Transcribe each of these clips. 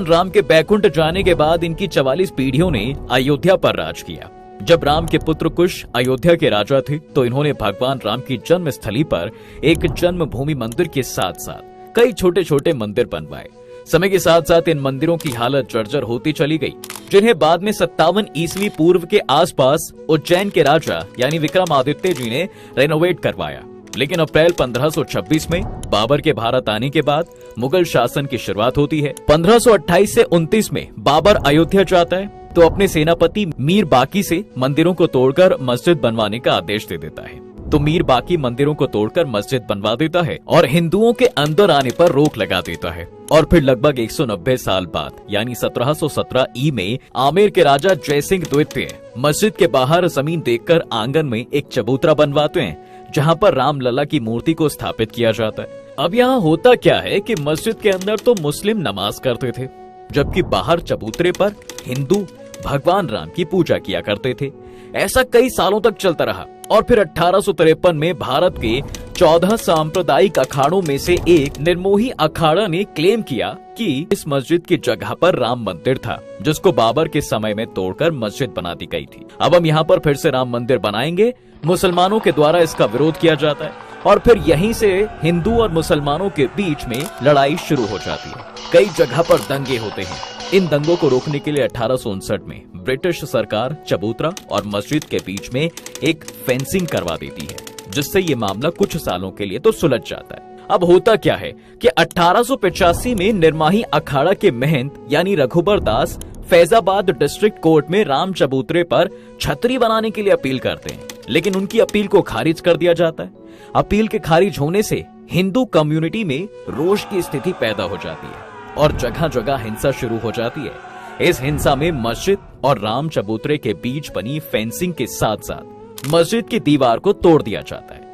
राम के बैकुंठ जाने के बाद इनकी 44 पीढ़ियों ने अयोध्या पर राज किया। जब राम के पुत्र कुश अयोध्या के राजा थे तो इन्होंने भगवान राम की जन्म स्थली पर एक जन्मभूमि मंदिर के साथ साथ कई छोटे छोटे मंदिर बनवाए। समय के साथ साथ इन मंदिरों की हालत जर्जर होती चली गई, जिन्हें बाद में 57 ईस्वी पूर्व के आसपास उज्जैन के राजा यानी विक्रमादित्य जी ने रेनोवेट करवाया। लेकिन अप्रैल 1526 में बाबर के भारत आने के बाद मुगल शासन की शुरुआत होती है। 1528 से 29 में बाबर अयोध्या जाता है तो अपने सेनापति मीर बाकी से मंदिरों को तोड़कर मस्जिद बनवाने का आदेश दे देता है। तो मीर बाकी मंदिरों को तोड़कर मस्जिद बनवा देता है और हिंदुओं के अंदर आने पर रोक लगा देता है। और फिर लगभग 190 साल बाद यानी 1717 ई में आमेर के राजा जयसिंह द्वितीय मस्जिद के बाहर जमीन देखकर आंगन में एक चबूतरा बनवाते हैं, जहां पर रामलला की मूर्ति को स्थापित किया जाता है। अब यहाँ होता क्या है कि मस्जिद के अंदर तो मुस्लिम नमाज करते थे, जबकि बाहर चबूतरे पर हिंदू भगवान राम की पूजा किया करते थे। ऐसा कई सालों तक चलता रहा और फिर 1853 में भारत के 14 सांप्रदायिक अखाड़ों में से एक निर्मोही अखाड़ा ने क्लेम किया कि इस मस्जिद की जगह पर राम मंदिर था, जिसको बाबर के समय में तोड़कर मस्जिद बना दी गई थी। अब हम यहाँ पर फिर से राम मंदिर बनाएंगे। मुसलमानों के द्वारा इसका विरोध किया जाता है और फिर यहीं से हिंदू और मुसलमानों के बीच में लड़ाई शुरू हो जाती है। कई जगह पर दंगे होते हैं। इन दंगों को रोकने के लिए 1859 में ब्रिटिश सरकार चबूतरा और मस्जिद के बीच में एक फेंसिंग करवा देती है, जिससे ये मामला कुछ सालों के लिए तो सुलझ जाता है। अब होता क्या है कि 1885 में निर्माही अखाड़ा के महंत यानी रघुबर दास फैजाबाद डिस्ट्रिक्ट कोर्ट में राम चबूतरे पर छतरी बनाने के लिए अपील करते हैं, लेकिन उनकी अपील को खारिज कर दिया जाता है। अपील के खारिज होने से हिंदू कम्युनिटी में रोष की स्थिति पैदा हो जाती है और जगह जगह हिंसा शुरू हो जाती है। इस हिंसा में मस्जिद और राम चबूतरे के बीच बनी फेंसिंग के साथ साथ मस्जिद की दीवार को तोड़ दिया जाता है।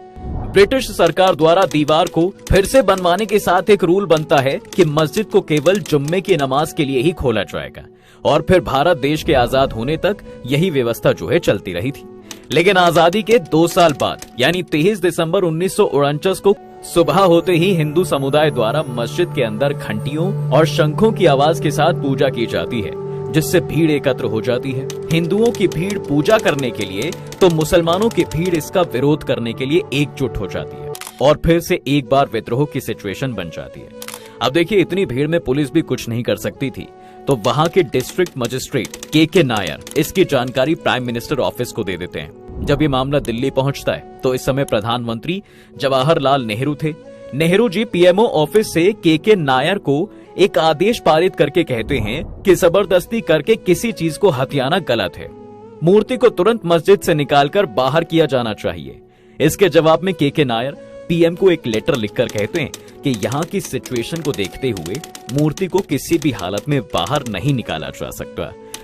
ब्रिटिश सरकार द्वारा दीवार को फिर से बनवाने के साथ एक रूल बनता है कि मस्जिद को केवल जुम्मे की नमाज के लिए ही खोला जाएगा और फिर भारत देश के आजाद होने तक यही व्यवस्था जो है चलती रही थी। लेकिन आजादी के 2 साल बाद यानी 23 दिसंबर 1949 को सुबह होते ही हिंदू समुदाय द्वारा मस्जिद के अंदर घंटियों और शंखों की आवाज के साथ पूजा की जाती है, जिससे भीड़ एकत्र हो जाती है। हिंदुओं की भीड़ पूजा करने के लिए तो मुसलमानों की भीड़ इसका विरोध करने के लिए एकजुट हो जाती है और फिर से एक बार विद्रोह की सिचुएशन बन जाती है। अब देखिए, इतनी भीड़ में पुलिस भी कुछ नहीं कर सकती थी, तो वहां के डिस्ट्रिक्ट मजिस्ट्रेट के नायर इसकी जानकारी प्राइम मिनिस्टर ऑफिस को दे देते हैं। जब ये मामला दिल्ली पहुंचता है तो इस समय प्रधानमंत्री जवाहरलाल नेहरू थे। नेहरू जी पीएमओ ऑफिस से के नायर को एक आदेश पारित करके कहते हैं कि जबरदस्ती करके किसी चीज को हथियाना गलत है। मूर्ति को तुरंत मस्जिद से निकालकर बाहर किया जाना चाहिए। इसके जवाब में के नायर पीएम को एक लेटर लिखकर कहते हैं कि यहाँ की सिचुएशन को देखते हुए मूर्ति को किसी भी हालत में बाहर नहीं निकाला जा सकता,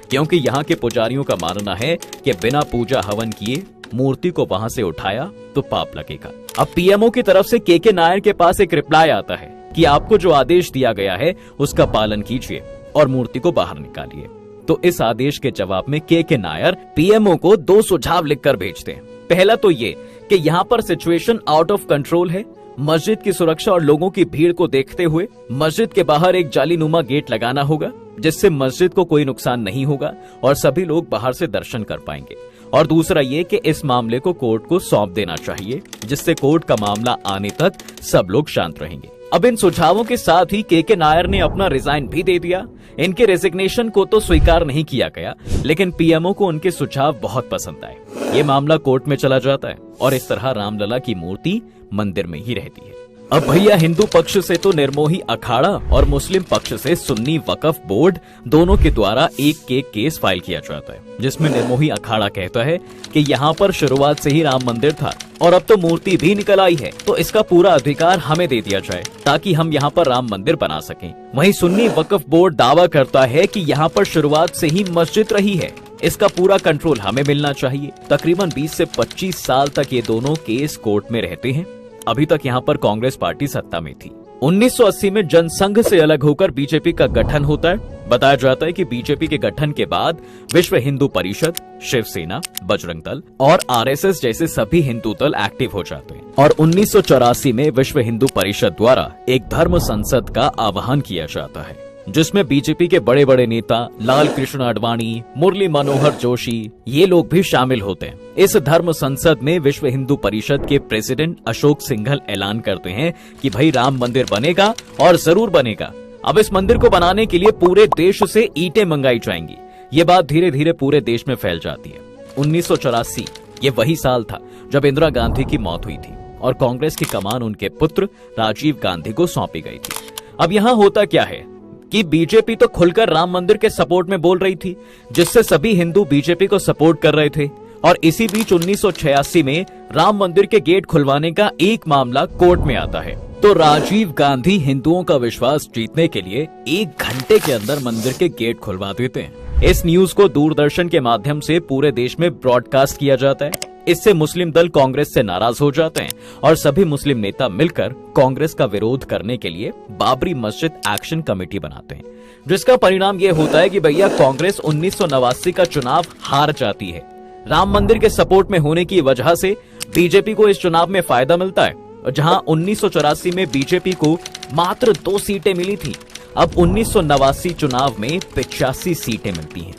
क्योंकि यहाँ के पुजारियों का मानना है कि बिना पूजा हवन किए मूर्ति को वहां से उठाया तो पाप लगेगा। अब पीएमओ की तरफ से के नायर के पास एक रिप्लाई आता है कि आपको जो आदेश दिया गया है उसका पालन कीजिए और मूर्ति को बाहर निकालिए। तो इस आदेश के जवाब में के नायर पीएमओ को 2 सुझाव लिखकर भेजते हैं। पहला तो ये कि यहाँ पर सिचुएशन आउट ऑफ कंट्रोल है। मस्जिद की सुरक्षा और लोगों की भीड़ को देखते हुए मस्जिद के बाहर एक जालीनुमा गेट लगाना होगा, जिससे मस्जिद को कोई नुकसान नहीं होगा और सभी लोग बाहर से दर्शन कर पाएंगे। और दूसरा ये कि इस मामले को कोर्ट को सौंप देना चाहिए, जिससे कोर्ट का मामला आने तक सब लोग शांत रहेंगे। अब इन सुझावों के साथ ही के नायर ने अपना रिजाइन भी दे दिया। इनके रेजिग्नेशन को तो स्वीकार नहीं किया गया, लेकिन पीएमओ को उनके सुझाव बहुत पसंद आए। ये मामला कोर्ट में चला जाता है और इस तरह रामलला की मूर्ति मंदिर में ही रहती है। अब भैया, हिंदू पक्ष से तो निर्मोही अखाड़ा और मुस्लिम पक्ष से सुन्नी वक्फ बोर्ड दोनों के द्वारा एक केस फाइल किया जाता है, जिसमें निर्मोही अखाड़ा कहता है कि यहाँ पर शुरुआत से ही राम मंदिर था और अब तो मूर्ति भी निकल आई है, तो इसका पूरा अधिकार हमें दे दिया जाए ताकि हम यहाँ पर राम मंदिर बना सकें। वहीं सुन्नी वक्फ बोर्ड दावा करता है कि यहाँ पर शुरुआत से ही मस्जिद रही है, इसका पूरा कंट्रोल हमें मिलना चाहिए। तकरीबन 20 से 25 साल तक ये दोनों केस कोर्ट में रहते हैं। अभी तक यहाँ पर कांग्रेस पार्टी सत्ता में थी। 1980 में जनसंघ से अलग होकर बीजेपी का गठन होता है। बताया जाता है कि बीजेपी के गठन के बाद विश्व हिंदू परिषद, शिवसेना, बजरंग दल और आरएसएस जैसे सभी हिंदू दल एक्टिव हो जाते हैं और 1984 में विश्व हिंदू परिषद द्वारा एक धर्म संसद का आह्वान किया जाता है। जिसमें बीजेपी के बड़े बड़े नेता लाल कृष्ण आडवाणी, मुरली मनोहर जोशी, ये लोग भी शामिल होते हैं। इस धर्म संसद में विश्व हिंदू परिषद के प्रेसिडेंट अशोक सिंघल ऐलान करते हैं कि भाई राम मंदिर बनेगा और जरूर बनेगा। अब इस मंदिर को बनाने के लिए पूरे देश से ईंटें मंगाई जाएंगी। ये बात धीरे धीरे पूरे देश में फैल जाती है। 1984 ये वही साल था जब इंदिरा गांधी की मौत हुई थी और कांग्रेस की कमान उनके पुत्र राजीव गांधी को सौंपी गई थी। अब यहाँ होता क्या है कि बीजेपी तो खुलकर राम मंदिर के सपोर्ट में बोल रही थी, जिससे सभी हिंदू बीजेपी को सपोर्ट कर रहे थे। और इसी बीच 1986 में राम मंदिर के गेट खुलवाने का एक मामला कोर्ट में आता है, तो राजीव गांधी हिंदुओं का विश्वास जीतने के लिए 1 घंटे के अंदर मंदिर के गेट खुलवा देते हैं। इस न्यूज को दूरदर्शन के माध्यम से पूरे देश में ब्रॉडकास्ट किया जाता है। इससे मुस्लिम दल कांग्रेस से नाराज हो जाते हैं और सभी मुस्लिम नेता मिलकर कांग्रेस का विरोध करने के लिए बाबरी मस्जिद एक्शन कमेटी बनाते हैं, जिसका परिणाम ये होता है कि भैया कांग्रेस 1989 का चुनाव हार जाती है। राम मंदिर के सपोर्ट में होने की वजह से बीजेपी को इस चुनाव में फायदा मिलता है। जहां 1984 में बीजेपी को मात्र 2 सीटें मिली थी, अब 1989 चुनाव में 85 सीटें मिलती हैं।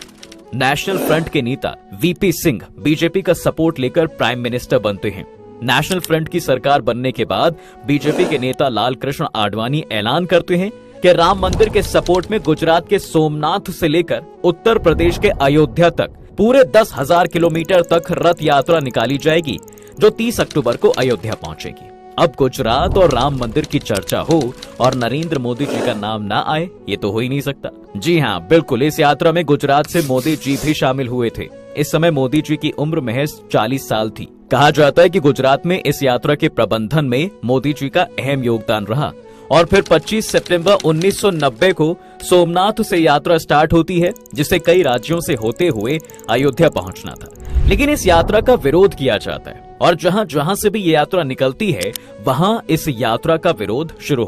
नेशनल फ्रंट के नेता वीपी सिंह बीजेपी का सपोर्ट लेकर प्राइम मिनिस्टर बनते हैं। नेशनल फ्रंट की सरकार बनने के बाद बीजेपी के नेता लाल कृष्ण आडवाणी ऐलान करते हैं कि राम मंदिर के सपोर्ट में गुजरात के सोमनाथ से लेकर उत्तर प्रदेश के अयोध्या तक पूरे 10,000 किलोमीटर तक रथ यात्रा निकाली जाएगी, जो 30 अक्टूबर को अयोध्या पहुंचेगी। अब गुजरात और राम मंदिर की चर्चा हो और नरेंद्र मोदी जी का नाम ना आए, ये तो हो ही नहीं सकता। जी हाँ, बिल्कुल, इस यात्रा में गुजरात से मोदी जी भी शामिल हुए थे। इस समय मोदी जी की उम्र महज 40 साल थी। कहा जाता है कि गुजरात में इस यात्रा के प्रबंधन में मोदी जी का अहम योगदान रहा। और फिर 25 सितंबर 1990 को सोमनाथ से यात्रा स्टार्ट होती है, जिसे कई राज्यों से होते हुए अयोध्या पहुंचना था। लेकिन इस यात्रा का विरोध किया जाता है और जहां जहां से भी ये यात्रा निकलती है, वहां इस यात्रा का विरोध शुरू